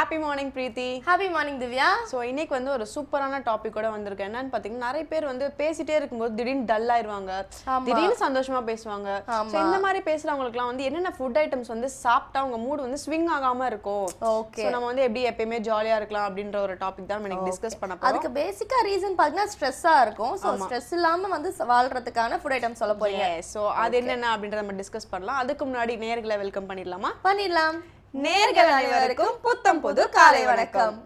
Happy morning Preethi. Happy morning Divya. So இன்னைக்கு வந்து ஒரு சூப்பரான டாபிக்கோட வந்திருக்கேன். என்னன்னு பார்த்தீங்கன்னா, நிறைய பேர் வந்து பேசிட்டே இருக்கும்போது திடீர்னு டல் ஆயிருவாங்க, திடீர்னு சந்தோஷமா பேசுவாங்க. ஸோ இந்த மாதிரி பேசுறவங்களுக்குலாம் வந்து என்னென்ன ஃபுட் ஐட்டம்ஸ் வந்து சாப்பிட்டா உங்க மூட் வந்து ஸ்விங் ஆகாம இருக்கும், ஸோ நம்ம வந்து எப்படி எப்பயுமே ஜாலியா இருக்கலாம் அப்படின்ற ஒரு டாபிக் தான் நம்ம டிஸ்கஸ் பண்ண போறோம். அதுக்கு பேசிக்கா ரீசன் பார்த்தீங்கன்னா ஸ்ட்ரெஸ்ஸா இருக்கும். ஸோ ஸ்ட்ரெஸ் இல்லாம வந்து வாழ்றதுக்கான ஃபுட் ஐட்டம் சொல்ல போறீங்க. ஸோ அது என்னென்ன அப்படின்றத நம்ம டிஸ்கஸ் பண்ணலாம். அதுக்கு முன்னாடி நேர்களை வெல்கம் பண்ணிடலாமா? பண்ணிடலாம். நேர்கள் அனைவருக்கும் புத்தம் புது காலை வணக்கம்.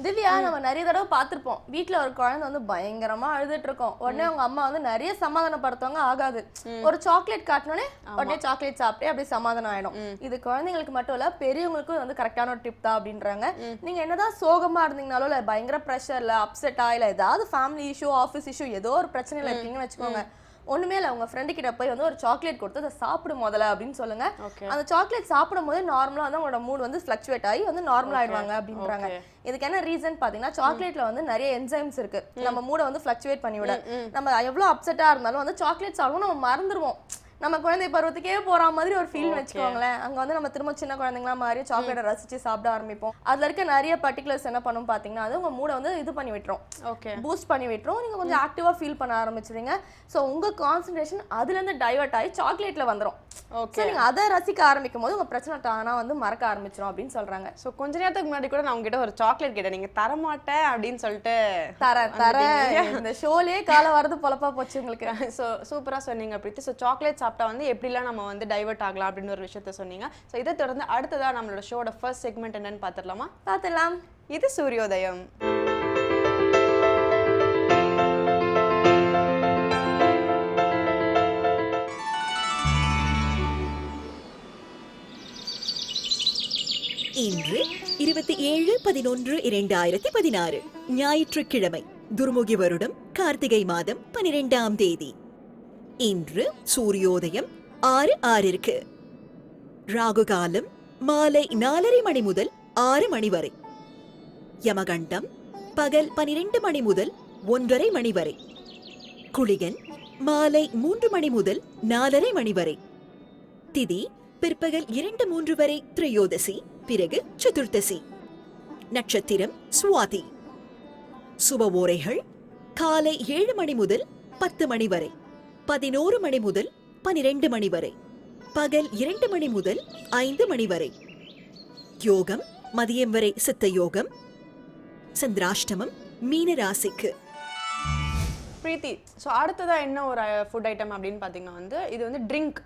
திவ்யா, நம்ம நிறைய தடவை பார்த்திருப்போம், வீட்டுல ஒரு குழந்தை வந்து பயங்கரமா அழுதுட்டு இருக்கோம். உடனே அவங்க அம்மா வந்து நிறைய சமாதானப்படுத்துவாங்க. ஆகாது, ஒரு சாக்லேட் காட்டினோடனே உடனே சாக்லேட் சாப்பிட்டே அப்படியே சமாதானம் ஆயிடும். இது குழந்தைங்களுக்கு மட்டும் இல்ல, பெரியவங்களுக்கும் வந்து கரெக்டான ஒரு டிப் தான் அப்படின்றாங்க. நீங்க என்னதான் சோகமா இருந்தீங்கனாலும் இல்ல பயங்கர ப்ரெஷர்ல அப்செட்டா இல்ல ஏதாவது ஃபேமிலி இஷ்யூ ஆஃபீஸ் இஷ்யூ ஏதோ ஒரு பிரச்சனையில இருக்கீங்கன்னு வச்சுக்கோங்க, ஒண்ணுமே இல்ல, உங்க ஃப்ரெண்டு கிட்ட போய் வந்து ஒரு சாக்லேட் கொடுத்து அதை சாப்பிடு முதல்ல அப்படின்னு சொல்லுங்க. அந்த சாக்லேட் சாப்பிடும் போது நார்மலா வந்து உங்களோட மூட் வந்து ஃபிளக்சுவேட் ஆகி வந்து நார்மல் ஆயிடுவாங்க அப்படின்றாங்க. இதுக்கு என்ன ரீசன் பாத்தீங்கன்னா, சாக்லேட்ல வந்து நிறைய என்சைம்ஸ் இருக்கு, நம்ம மூட வந்து ஃபிளக்சுவேட் பண்ணிவிட. நம்ம எவ்வளவு அப்செட்டா இருந்தாலும் வந்து சாக்லேட் சாப்பிடும் நம்ம மறந்துடுவோம். நம்ம குழந்தை பருவத்துக்கே போற மாதிரி ஒரு ஃபீல் வச்சுக்கோங்களேன். அங்க வந்து நம்ம திரும்ப சின்ன குழந்தைங்களா மாதிரி சாக்லேட்டை ரசிச்சு சாப்பிட ஆரம்பிப்போம். அதுல இருக்க நிறைய பர்டிகுலர்ஸ் என்ன பண்ணும் பாத்தீங்கன்னா, அது உங்க மூட வந்து இது பண்ணி விட்டுரும், பூஸ்ட் பண்ணி விட்டுரும். நீங்க கொஞ்சம் ஆக்டிவா ஃபீல் பண்ண ஆரம்பிச்சிருங்க. சோ உங்க கான்சென்ட்ரேஷன் அதுல இருந்து டைவர்ட் ஆகி சாக்லேட்ல வந்துரும். சோ நீங்க அதை ரசிக்க ஆரம்பிக்கும் போது உங்க பிரச்சனை தானா வந்து மறக்க ஆரம்பிச்சிடும் அப்படின்னு சொல்றாங்க. சோ கொஞ்ச நேரத்துக்கு முன்னாடி கூட நான் உங்ககிட்ட ஒரு சாக்லேட் கேட்டேன், நீங்க தரமாட்டேன் அப்படின்னு சொல்லிட்டு தர இந்த ஷோலயே கால வரது பொழப்பா போச்சு உங்களுக்கு. சோ சூப்பரா சொன்னீங்க பிரீத்தி. சோ சாக்லேட் சாப்பிட்டா வந்து எப்படிலாம் நம்ம வந்து டைவர்ட் ஆகலாம் அப்படின்னு ஒரு விஷயத்த சொன்னீங்க. ஸோ இதை தொடர்ந்து அடுத்ததா நம்மளோட ஷோட ஃபர்ஸ்ட் செக்மெண்ட் என்னன்னு பார்த்துடலாமா? பார்த்துடலாம். இது சூரியோதயம். இன்று 27/11/2016 ஞாயிற்றுக்கிழமை, துர்முகி வருடம் கார்த்திகை மாதம் 12ஆம் தேதி. இன்று சூரியோதயம் 6:06 ராகு காலம் மாலை 4:30 மணி முதல் 6 மணி வரை. யமகண்டம் பகல் 12 மணி முதல் 1:30 மணி வரை. குளிகன் மாலை 3 மணி முதல் 4:30 மணி வரை. திதி பிற்பகல் 2-3 வரை திரையோதசி, பிறகு சதுர்த்தசி. நட்சத்திரம் சுவாதி. சுப ஓரைகள் காலை 7 மணி முதல் 10 மணி வரை, 11 மணி முதல் 12 மணி வரை, பகல் 2 மணி முதல் 5 மணி வரை. யோகம் மதியம் வரை சித்த யோகம். சந்திராஷ்டமம் மீன ராசிக்கு. பிரீத்தி, ஸோ அடுத்ததா என்ன ஒரு ஃபுட் ஐட்டம் அப்படின்னு பார்த்தீங்கன்னா வந்து இது வந்து ட்ரிங்க்,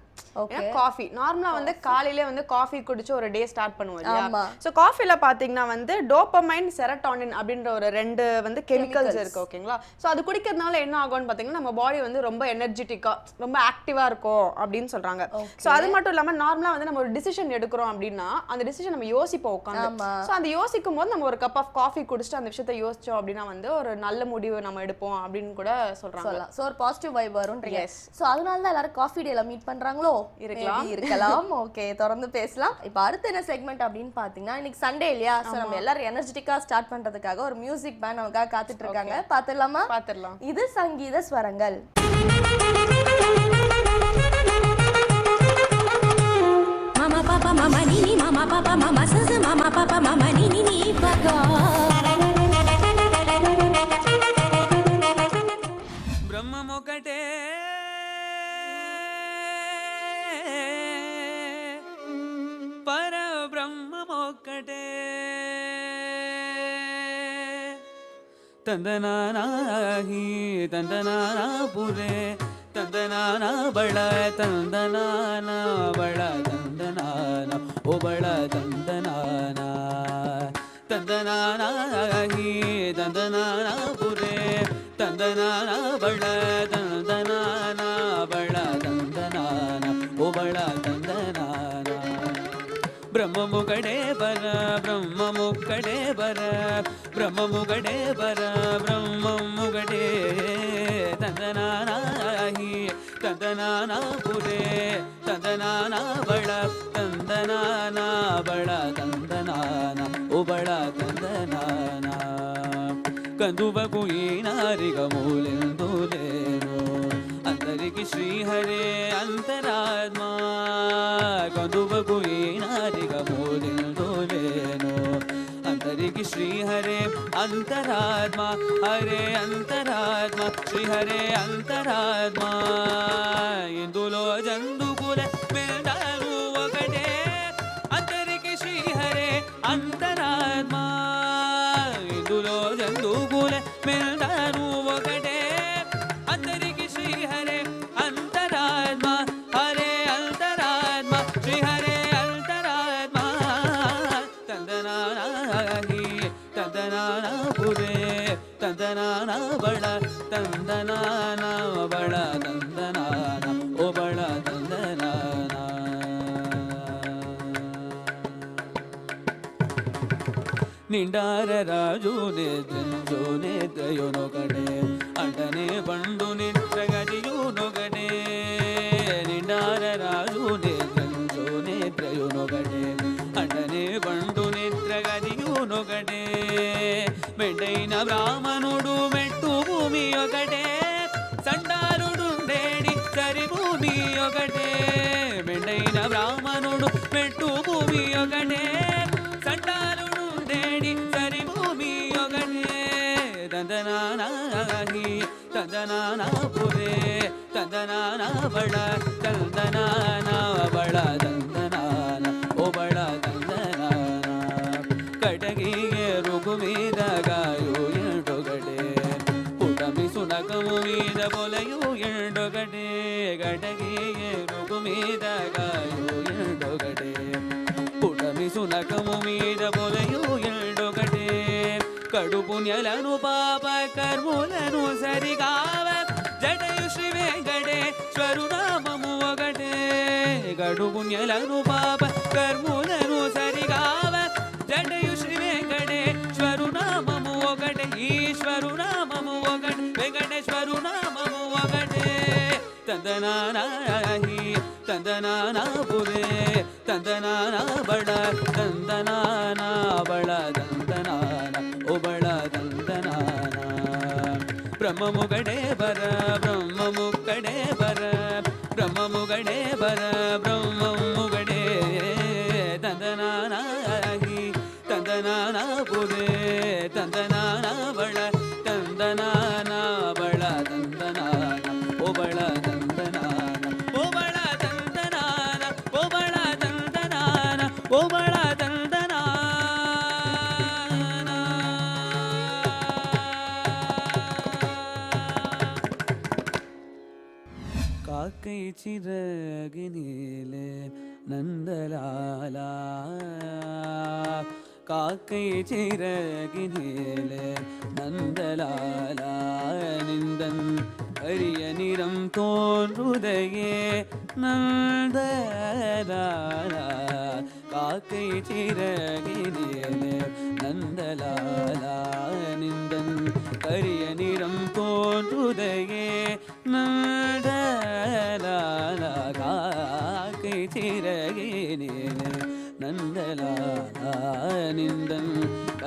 காஃபி. நார்மலா வந்து காலையில வந்து காஃபி குடிச்சு ஒரு டே ஸ்டார்ட் பண்ணுவோம் இல்லையா? சோ காஃபில பாத்தீங்கன்னா வந்து டோபமைன், செரட்டோனின் அப்படின்ற ஒரு ரெண்டு வந்து கெமிக்கல்ஸ் இருக்கு, ஓகேங்களா? சோ அது குடிக்கிறதுனால என்ன ஆகும்னு பாத்தீங்கன்னா, நம்ம பாடி வந்து ரொம்ப எனர்ஜெட்டிக்கா ரொம்ப ஆக்டிவா இருக்கும் அப்படின்னு சொல்றாங்க. சோ அது மட்டும் இல்லாம நார்மலா வந்து நம்ம ஒரு டிசிஷன் எடுக்கிறோம் அப்படின்னா அந்த டிசிஷன் நம்ம யோசிப்போம் உட்காந்து. சோ அந்த யோசிக்கும் போது நம்ம ஒரு கப் ஆஃப் காஃபி குடிச்சிட்டு அந்த விஷயத்தை யோசிச்சோம் அப்படின்னா வந்து ஒரு நல்ல முடிவு நம்ம எடுப்போம் அப்படின்னு கூட சொல்றாங்க. சோ ஒரு பாசிட்டிவ் வைப் வரும்ன்றீங்க. சோ அதனால தான் எல்லாரும் காஃபி டேல மீட் பண்றாங்களோ? இருக்கலாம். ஓகே, தொடர்ந்து பேசலாம். இப்ப அடுத்து என்ன செக்மெண்ட் அப்படின்னு பாத்தீங்கன்னா, இன்னைக்கு சண்டே இல்லையா? சோ நம்ம எல்லாரும் எனர்ஜெட்டிக்கா ஸ்டார்ட் பண்றதுக்காக ஒரு மியூசிக் பேண்ட் நமக்காக காத்துட்டு இருக்காங்க. பாத்துடலாமா? பாத்துடலாம். இது சங்கீத ஸ்வரங்கள். மாமா பாப்பா மாமா நீ மாமா பாப்பா மாமா சச மாமா பாப்பா மாமா நீ பகா బ్రహ్మమొకటే పరబ్రహ్మమొకటే తందనానాహి తందనానా పురే తందనానా బళ తందనానా బళ తందనానా ఓ బళ తందనానా తందనానాహి తందనానా పురే తందనానా బళ తందనానా బళ తందనానా ఓ బళ తందనానా బ్రహ్మముకడే బర బ్రహ్మముక్కడే బర ಬ್ರಹ್ಮಮುಗಡೆ ಬರ ಬ್ರಹ್ಮಮುಗಡೆ ತಂದನಾನಾಹಿ ತಂದನಾನ ಪುರೇ ತಂದನಾನ ಬಳ ತಂದನಾನ ಬಳ ತಂದನಾನ ಉಬಳ ತಂದನಾನ ಕಂದುಬಕು ಈನಾರಿಗ ಮೂಲೆಂದುಲೇನು ಅಂತರಿಗೆ ಶ್ರೀಹರೇ ಅಂತರಾತ್ಮ ಕಂದುಬಕು ಈನಾರಿಗ ಮೂಲೆಂದುಲೇನು ಅಂತರಿಗೆ ಶ್ರೀಹರೇ ಅಂತರಾತ್ಮ ಹರೇ ಅಂತರಾತ್ಮ ಶ್ರೀಹರೇ ಅಂತರಾತ್ಮ ಇಂದುಲೋ ಜಂದುಕುಲ ಮೇಲ್ದಾರು ಒಗಡೆ ಅಂತರಿಗೆ ಶ್ರೀಹರೇ ಅಂತರಾತ್ಮ ಇಂದುಲೋ ಜಂದುಕುಲ ಮೇಲ್ದಾರು ಒಗಡೆ ಅಂತರಿಗೆ ಶ್ರೀಹರೇ ಅಂತರಾತ್ಮ ಹರೇ ಅಂತರಾತ್ಮ ಶ್ರೀಹರೇ ಅಂತರಾತ್ಮ ತಂದನಾಹಿ ತಂದನಾನ ಪುರೇ ತಂದನಾನ ಬಳ ತಂದನಾನ ಬಳ ತಂದನಾನ ಓ ಬಳ ತಂದನಾನ ನಿಂಡಾರ ರಾಜು ನೇದ್ರಂಜೋ ನೇದ್ರಯೋ ನೊಗಡೆ ಅಂಟನೆ ಬಂಡು ನಿದ್ರಗದಿಯು ನೊಗಡೆ ನಿಂಡಾರ ರಾಜು ನೇದ್ರಂಜೋ ನೇದ್ರಯೋ ನೊಗಡೆ ಅಂಟನೆ ಬಂಡು ನಿದ್ರಗದಿಯು ನೊಗಡೆ ಮೆಡ್ಡೈನ ಬ್ರಾಹ್ಮಣುಡು ಮೆಟ್ಟು ಭೂಮಿಯೊಗಡೆ ಸಂಡಾರುಡುಂಡೇಡಿ ಸರಿ ಭೂಮಿಯೊಗಡೆ ಮೆಡ್ಡೈನ ಬ್ರಾಹ್ಮಣುಡು ಮೆಟ್ಟು ಭೂಮಿಯೊಗಡೆ ಸಂಡಾರುಡುಂಡೇಡಿ ಸರಿ ಭೂಮಿಯೊಗಡೆ ತಂದನಾನಾಹಿ ತಂದನಾನ ಪುರೇ ತಂದನಾನ ಬಳ ತಂದನಾನ ಬಳ ತಂದನಾನ ಓ ಬಳ ತಂದನಾನ ಕಟಗಿಗೆ ರುಗುಮೀದ ಗಾಯು ಎಂಟೊಗಡೆ ಪುಟಮಿ ಸುನಕಮು ಮೀದ ಬೊಲೆಯು ಎಂಟೊಗಡೆ ಕಟಗಿಗೆ ರುಗುಮೀದ ಗಾಯು ಎಂಟೊಗಡೆ ಪುಟಮಿ ಸುನಕಮು ಮೀದ ಬೊಲೆಯು ಎಂಟೊಗಡೆ ಕಡು ಪುಣ್ಯలను ಪಾಪ ಕರ್ಮುలను ಸರಿಗಾವ ಜಡೆಯು ಶ್ರೀ ವೆಂಕಟೇಶ್ವರು ನಾಮము ఒకటే కడు పుణ్యలను పాప కర్ములను సరిగావ జడయు శ్రీ వెంకటేశ్వరు నామము ఒకటే ఈశ్వరు నామము ఒకటే వెంకటేశ్వరు నామము ఒకటే ತಂದನಾನಾಹಿ ತಂದನಾನ ಪುರೇ ತಂದನಾನ ಬಳ ತಂದನಾನ ಬಳ ತಂದನಾನ ಓ ಬಳ ತಂದನಾನ ಬ್ರಹ್ಮಮುಗಡೆ ಬರ ಬ್ರಹ್ಮಮುಗಡೆ ಬರ ಬ್ರಹ್ಮಮುಗಡೆ ಬರ ಬ್ರಹ್ಮಮುಗಡೆ ತಂದನಾನಾಹಿ ತಂದನಾನ ಪುರೇ ತಂದನಾನ ಬಳ ತಂದನಾನ ಬಳ ತಂದನಾನ ಓ ಬಳ ತಂದನಾನ ಓ ಬಳ ತಂದನಾನ ಓ ಬಳ ತಂದನಾನ ಓ ಬಳ ತಂದನಾನ காக்கை சிறகினிலே நந்தலாலா காக்கை சிறகினிலே நந்தலாலா நிந்தன் அரிய நிறம் தோன்றுதையே நந்தலாலா காக்கை சிறகினிலே நந்தலாலா நிந்தன் அரிய நிறம் தோன்றுதையே நந்தலாலா காக்கை சிறகினிலே நந்தலாலா நிந்தன்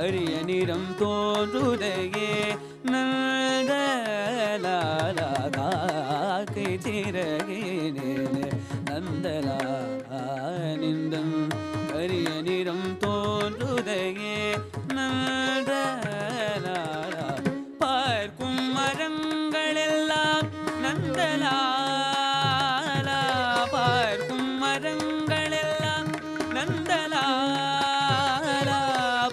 அரிய நிறம் தோன்றுதையே நந்தலாலா காக்கை சிறகினிலே நந்தலாலா நிந்தன் அரிய நிறம் தோன்றுதையே நந்தலாலா பார்க்கும் மரங்களெல்லாம் நந்தலாலா பார்க்கும் மரங்களெல்லாம் நந்தலாலா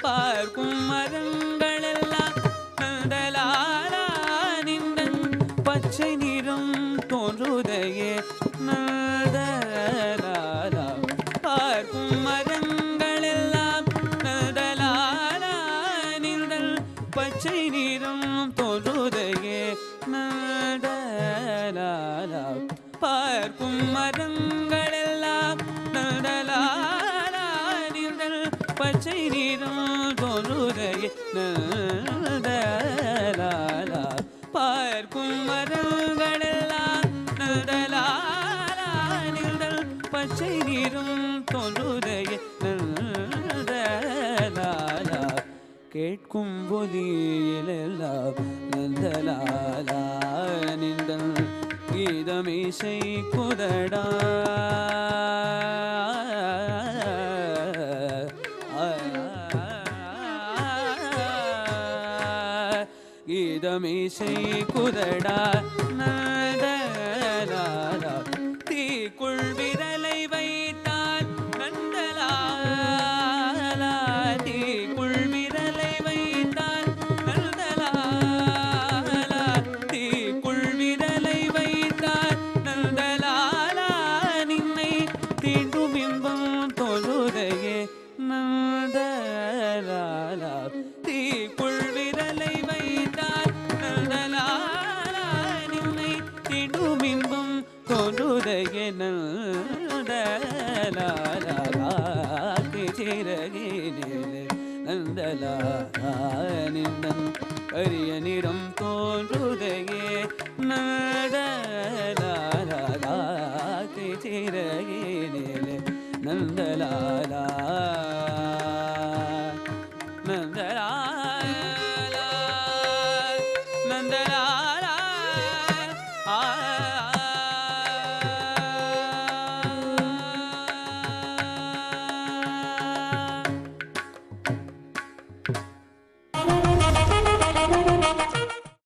பார்க்கும் மரங்களெல்லாம் நந்தலாலா நிந்தன் பச்சை நிறம் தோன்றுதையே நந்தலாலா பார்க்கும் மரங்களெல்லாம் நந்தலாலா நிந்தன் பச்சை நிறம் தோன்றுதையே நந்தலாலா பார்க்கும் மரங்களெல்லாம் நந்தலாலா நிந்தன் பச்சை நிறம் தோன்றுதையே நந்தலாலா பார்க்கும் மரங்களெல்லாம் நந்தலாலா நிழல் பச்சை நிறம் தோன்றுதையே நந்தலாலா கேட்கும் ஒலியிலெல்லாம் நந்தலாலா நின்றல் கீதமிசை குதடா கீதமிசை குதடா நந்தலாலா தீக்குள் விரலை வைத்தால் நந்தலாலா தீக்குள் விரலை வைத்தால் நந்தலாலா தீக்குள் விரலை வைத்தால் நந்தலாலா நின்னை தீண்டும் இன்பம் தொழுதையே நந்தலாலா தீக்குள் விரலை வைத்தால் நந்தலாலா நின்னை தீண்டும் இன்பம் தொழுதையே நந்தலாலா சிறகினிலே நந்தலாலா நின்றன் கரிய நிறம் தோன்றுதையே நந்தலாலா சிறகினிலே நந்தலாலா